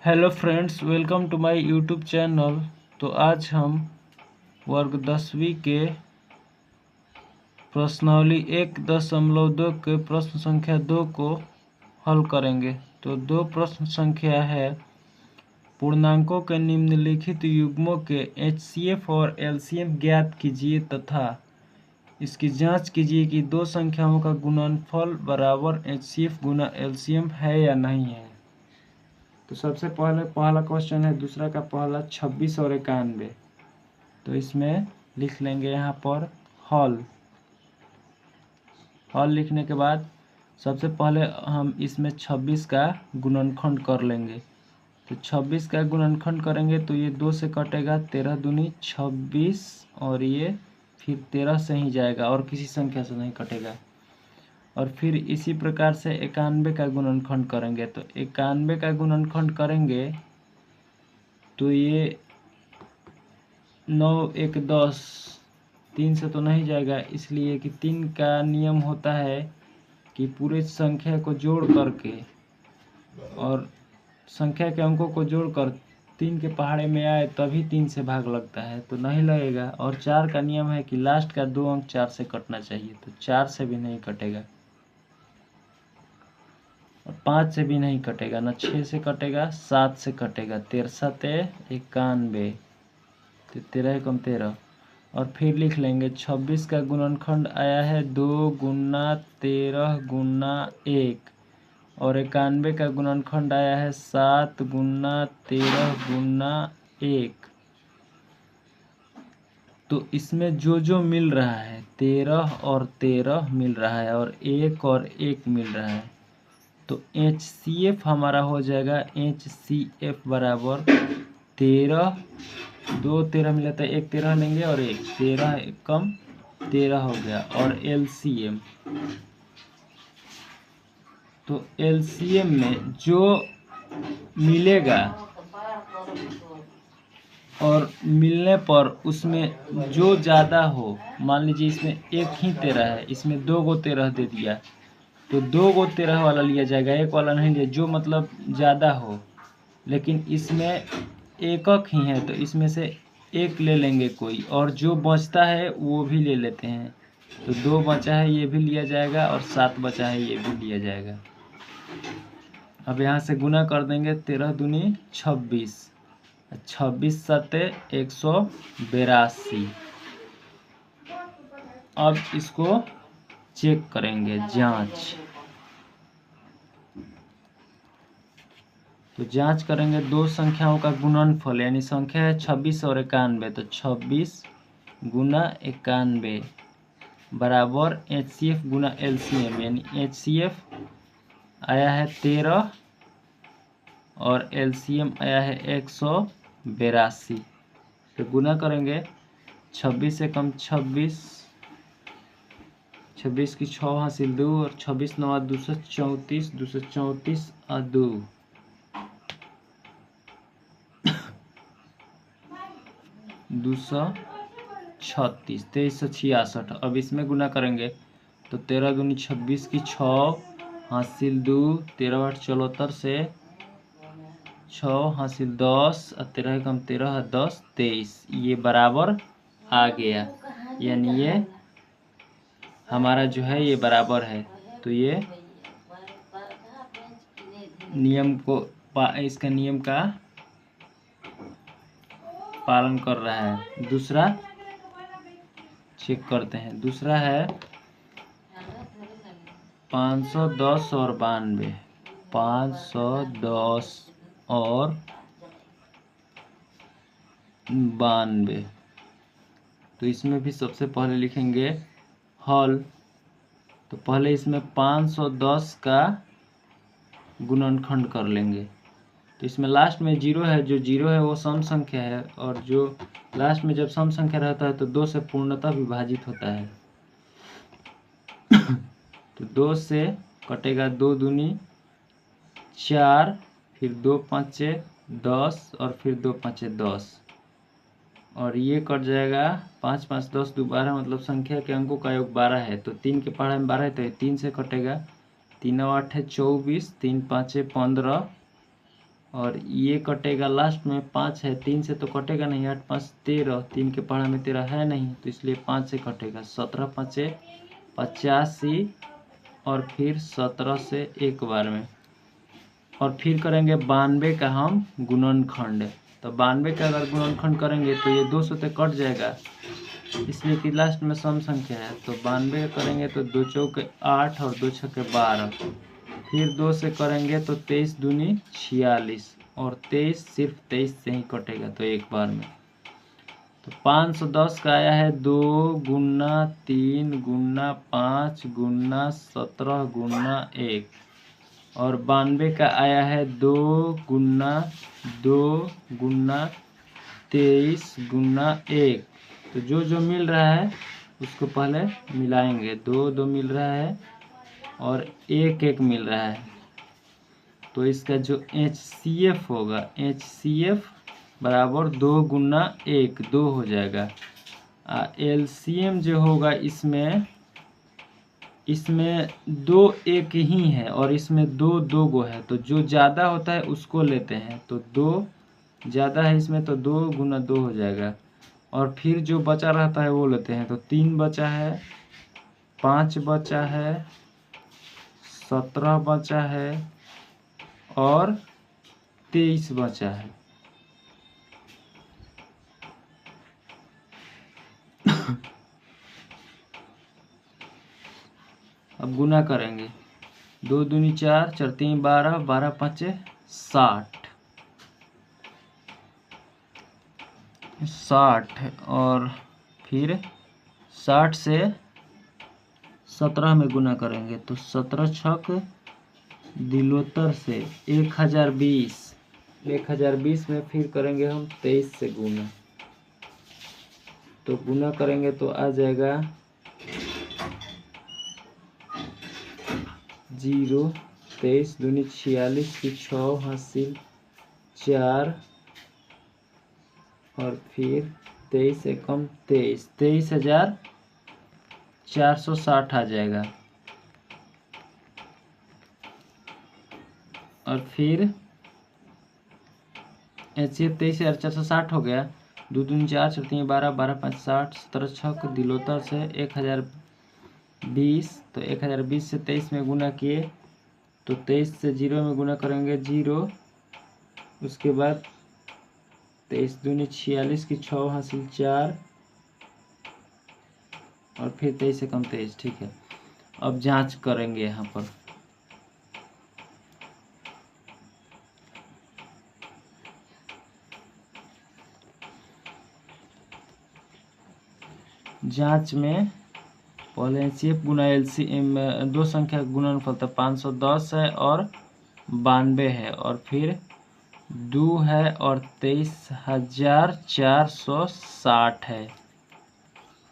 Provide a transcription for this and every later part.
Hello friends, welcome to my YouTube channel. तो आज हम वर्ग 10वीं के प्रश्नावली 1.2 के प्रश्न संख्या 2 को हल करेंगे। तो दो प्रश्न संख्या है, पूर्णांकों के निम्नलिखित युग्मों के HCF और LCM ज्ञात कीजिए तथा इसकी जांच कीजिए कि दो संख्याओं का गुणनफल बराबर HCF गुना LCM है या नहीं है। तो सबसे पहला क्वेश्चन है, दूसरा का पहला 26 और 91। तो इसमें लिख लेंगे यहाँ पर हल लिखने के बाद सबसे पहले हम इसमें 26 का गुणनखंड कर लेंगे। तो 26 का गुणनखंड करेंगे तो ये 2 से कटेगा, 13 दूनी 26 और ये फिर 13 से ही जाएगा और किसी संख्या से नहीं कटेगा। और फिर इसी प्रकार से 91 का गुणनखंड करेंगे। तो 91 का गुणनखंड करेंगे तो ये 9 1 10, 3 से तो नहीं जाएगा, इसलिए कि 3 का नियम होता है कि पूरे संख्या को जोड़ करके और संख्या के अंकों को जोड़कर 3 के पहाड़े में आए तभी 3 से भाग लगता है, तो नहीं लगेगा। और 4 का नियम है कि लास्ट का 2 अंक 4 से कटना चाहिए, तो 4 से भी नहीं कटेगा और 5 से भी नहीं कटेगा, न 6 से कटेगा, 7 से कटेगा। 13 7 91, तो 13 कम 13। और फिर लिख लेंगे 26 का गुणनखंड आया है 2 गुना 13 गुना 1 और 91 का गुणनखंड आया है 7 गुना 13 गुना 1। तो इसमें जो मिल रहा है 13 और 13 मिल रहा है और 1 और 1 मिल रहा है। तो HCF हमारा हो जाएगा, HCF बराबर 13, 2 13 मिला था, 1 13 लेंगे और 1 13 कम 13 हो गया। और LCM, तो LCM में जो मिलेगा और मिलने पर उसमें जो ज़्यादा हो, मान लीजिए इसमें एक ही 13 है, इसमें 2 गो 13 दे दिया तो 2 गो 13 वाला लिया जाएगा, एक वाला नहीं लिया, जो मतलब ज़्यादा हो। लेकिन इसमें एकक ही है तो इसमें से एक ले लेंगे कोई, और जो बचता है वो भी ले लेते हैं। तो 2 बचा है ये भी लिया जाएगा और 7 बचा है ये भी लिया जाएगा। अब यहाँ से गुना कर देंगे, 13 दूनी 26, 26 सत्ते 182। अब इसको चेक करेंगे, जांच। तो जांच करेंगे दो संख्याओं का गुणनफल, यानी संख्या है 26 और 91, तो 26 गुना 91 बराबर HCF गुना LCM, यानी HCF आया है 13 और LCM आया है 182। तो गुना करेंगे 26 से कम 26, 26 की 6 हासिल 2 और 26 9 234, 234 और 2 236, 2366। अब इसमें गुना करेंगे तो 13 दूनी 26 की 6 हासिल 2, 13 8 74 से 6 हासिल 10 और 13 कम 13 10 23, ये बराबर आ गया, यानी ये हमारा जो है ये बराबर है। तो ये नियम को इसका नियम का पालन कर रहा है। दूसरा चेक करते हैं, दूसरा है 510 और 92, 510 और 92। तो इसमें भी सबसे पहले लिखेंगे हल। तो पहले इसमें 510 का गुणनखंड कर लेंगे। तो इसमें लास्ट में 0 है, जो 0 है वो सम संख्या है, और जो लास्ट में जब सम संख्या रहता है तो 2 से पूर्णतः विभाजित होता है। तो 2 से कटेगा, 2 दूनी 4, फिर 2 5 10 और फिर 2 5 10 और ये कट जाएगा, 5 5 10 12, मतलब संख्या के अंकों का योग 12 है। तो 3 के पहाड़े में 12 है तो 3 से कटेगा, 3 8 है 24, 3 5 15 और ये कटेगा लास्ट में 5 है, 3 से तो कटेगा नहीं, 8 5 13, 3 के पहाड़ा में 13 है नहीं, तो इसलिए 5 से कटेगा। 17 5 85 और फिर 17 से एक बार में, और फिर करेंगे 92 का हम गुणनखंड। तो 92 का अगर गुणनखंड करेंगे तो ये 200 से कट जाएगा, इसलिए कि लास्ट में सम संख्या है। तो 92 करेंगे तो 2 चौके 8 और 2 छक्के 12, फिर 2 से करेंगे तो 23 दूनी 46, और 23 सिर्फ 23 से ही कटेगा तो एक बार में। तो 510 का आया है 2 गुना 3 गुना 5 गुना 17 गुना 1, और 92 का आया है 2 गुना 2 गुना 23 गुना 1। तो जो जो मिल रहा है उसको पहले मिलाएंगे। 2 2 मिल रहा है और 1 1 मिल रहा है, तो इसका जो HCF होगा, HCF बराबर 2 गुना 1 2 हो जाएगा। LCM जो होगा इसमें 2 1 ही है और इसमें 2 2 गो है, तो जो ज़्यादा होता है उसको लेते हैं। तो 2 ज़्यादा है इसमें तो 2 गुना 2 हो जाएगा, और फिर जो बचा रहता है वो लेते हैं। तो 3 बचा है, 5 बचा है, 17 बचा है और 23 बचा है। अब गुना करेंगे। 2 दूनी 4 4 3 12 12 5 60 और फिर 60 से 17 में गुना करेंगे तो 17 छक दिलोतर से 1020 में फिर करेंगे हम 23 से गुना। तो गुना करेंगे तो आ जाएगा 0 23 दूनी 46 की 6 हासिल 4 और फिर 23 से कम 23 23,460 आ जाएगा। और फिर HCF 23,460 हो गया। 2 दूनी 4 4 3 12 12 5 60 17 छक दिलोतर से 1020, तो 1020 से 23 में गुना किए तो 23 से 0 में गुना करेंगे 0, उसके बाद 23 दूनी 46 की 6 हासिल 4 और फिर 23 से कम 23। ठीक है, अब जांच करेंगे यहाँ पर। जांच में पहले HCF गुना LCM दो संख्या गुणनफल था 510 है और 92 है, और फिर 2 है और 23,460 है।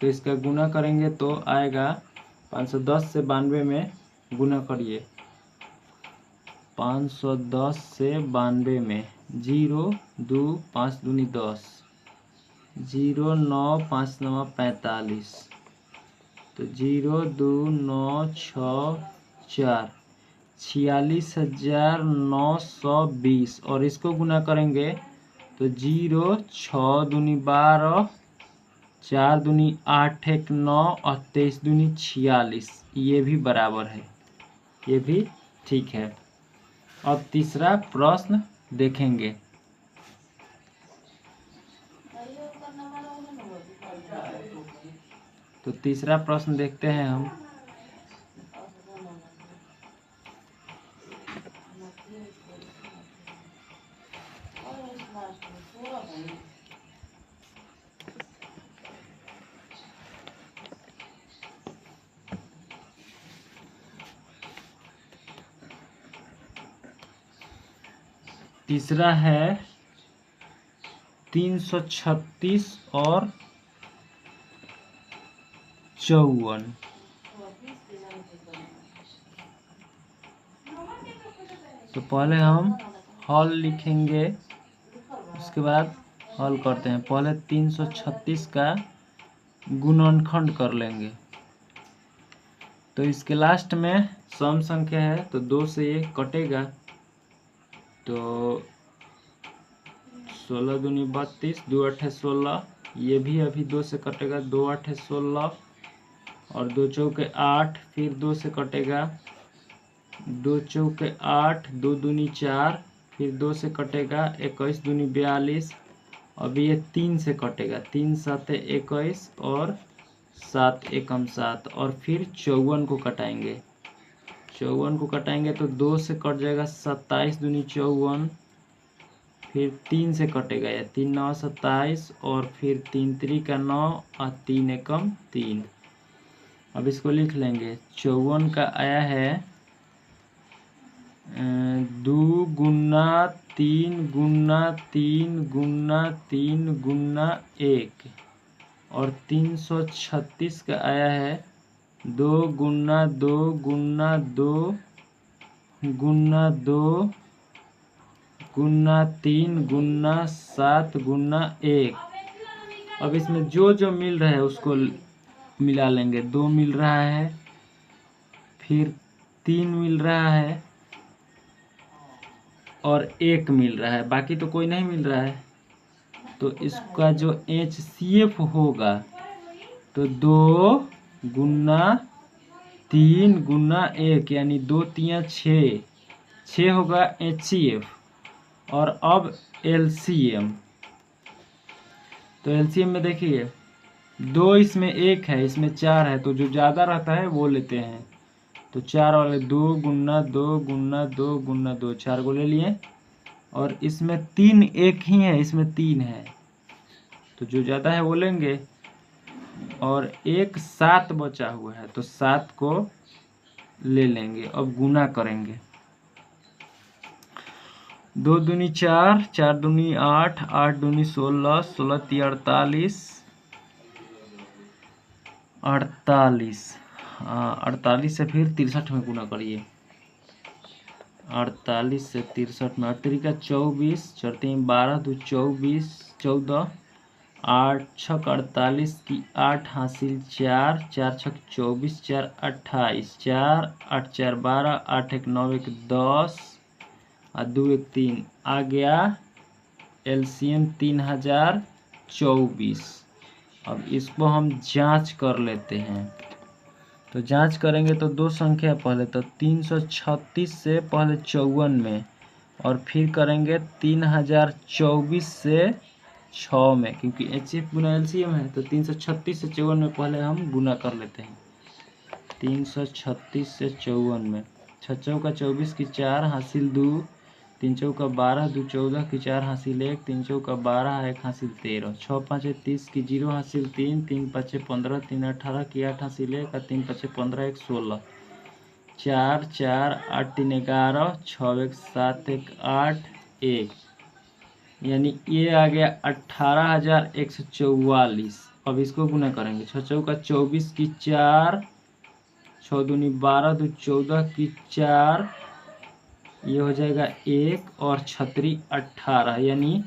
तो इसका गुना करेंगे तो आएगा 510 से 92 में गुना करिए। 510 से 92 में 0 2 5 दूनी 10 0 9 5 9 45, तो 0 2 9 6 4 46,920, और इसको गुना करेंगे तो 0 6 दूनी 12 4 दूनी 8 1 9 और 23 दूनी 46, ये भी बराबर है, ये भी ठीक है। अब तीसरा प्रश्न देखेंगे। तो तीसरा प्रश्न देखते हैं हम। तीसरा है 336 और 54। तो पहले हम हल लिखेंगे, उसके बाद हल करते हैं। पहले 336 का गुणनखंड कर लेंगे। तो इसके लास्ट में सम संख्या है तो 2 से ये कटेगा, तो 16 दूनी 32, 2 8 16, ये भी अभी 2 से कटेगा, 2 8 16 और 2 चौके 8, फिर 2 से कटेगा, 2 चौके 8, 2 दूनी 4, फिर 2 से कटेगा, 21 दूनी 42, अभी ये 3 से कटेगा, 3 7 21 और 7 एकम 7 और फिर 54 को कटाएंगे, 54 को कटाएंगे तो 2 से कट जाएगा, 27 दूनी 54, फिर 3 से कटेगा, या 3 9 27 और फिर 3 3 का 9 और 3 एकम 3। अब इसको लिख लेंगे, 54 का आया है 2 गुना 3 गुना 3 गुना 3 गुना 1 और 336 का आया है 2 गुना 2 गुना 2 गुना 2 गुना 3 गुना 7 गुना 1। अब इसमें जो जो मिल रहा है उसको मिला लेंगे। 2 मिल रहा है, फिर 3 मिल रहा है और 1 मिल रहा है, बाकी तो कोई नहीं मिल रहा है। तो इसका जो HCF होगा तो 2 गुना 3 गुना 1 यानी 2 3 6 होगा HCF। और अब LCM, तो LCM में देखिए 2 इसमें 1 है, इसमें 4 है, तो जो ज़्यादा रहता है वो लेते हैं। तो 4 वाले 2 गुना 2 गुना 2 गुना 2, 4 को ले लिए। और इसमें 3 1 ही है, इसमें 3 है, तो जो ज़्यादा है वो लेंगे। और 1 7 बचा हुआ है तो 7 को ले लेंगे। अब गुना करेंगे, 2 दूनी 4, 4 दूनी 8, 8 दूनी 16, 16 × 48, 48, 48 से फिर 63 में गुना करिए। 48 से 63 में 8 तरीका 24, 4 3 12, 2 24, 14, 8 6 48 की 8 हासिल 4, 4 6 24, 4 28, 4 8 4 12, 8 1 9 1 10 और 2 1 3 आ गया LCM 3024। अब इसको हम जांच कर लेते हैं। तो जांच करेंगे तो 2 संख्या पहले, तो 336 से पहले 54 में, और फिर करेंगे 3024 से 6 में, क्योंकि HCF गुना LCM है। तो 336 से 54 में पहले हम गुना कर लेते हैं। 336 से 54 में 6 चौका 24 की 4 हासिल 2, 3 चौका 12, 2 14 की 4 हासिल 1, 3 चौका 12, 1 हासिल 13, 6 5 30 की 0 हासिल 3, 3 5 15, 3 18 की 8 हासिल 1 और 3 5 15, 1 16, 4 4 8 3 11, 6 1 7 1 8 1, यानी ये आ गया 18,144। अब इसको गुना करेंगे, 6 चौका 24 की 4, 6 दूनी 12, 2 14 की 4, ये हो जाएगा 1 और 6 18, यानी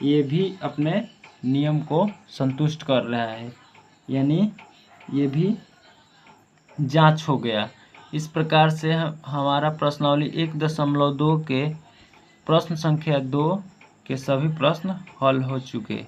ये भी अपने नियम को संतुष्ट कर रहा है, यानी ये भी जांच हो गया। इस प्रकार से हमारा प्रश्नावली 1.2 के प्रश्न संख्या 2 के सभी प्रश्न हल हो चुके।